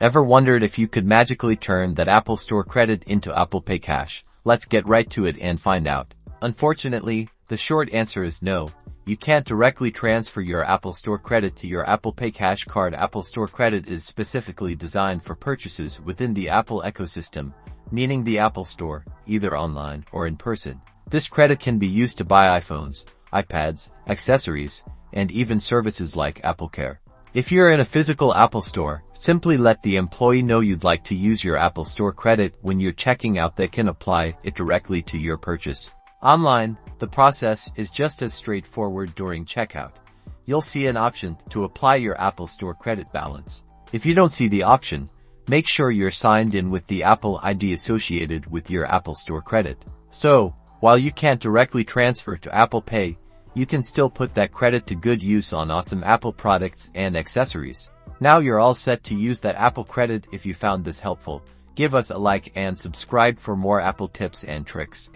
Ever wondered if you could magically turn that Apple Store credit into Apple Pay cash? Let's get right to it and find out. Unfortunately, the short answer is no. You can't directly transfer your Apple Store credit to your Apple Pay cash card. Apple Store credit is specifically designed for purchases within the Apple ecosystem, meaning the Apple Store, either online or in person. This credit can be used to buy iPhones, iPads, accessories, and even services like AppleCare. If you're in a physical Apple Store, simply let the employee know you'd like to use your Apple Store credit when you're checking out. They can apply it directly to your purchase. Online, the process is just as straightforward. During checkout, you'll see an option to apply your Apple Store credit balance. If you don't see the option, make sure you're signed in with the Apple ID associated with your Apple Store credit. So, while you can't directly transfer to Apple Pay, you can still put that credit to good use on awesome Apple products and accessories. Now you're all set to use that Apple credit. If you found this helpful, give us a like and subscribe for more Apple tips and tricks.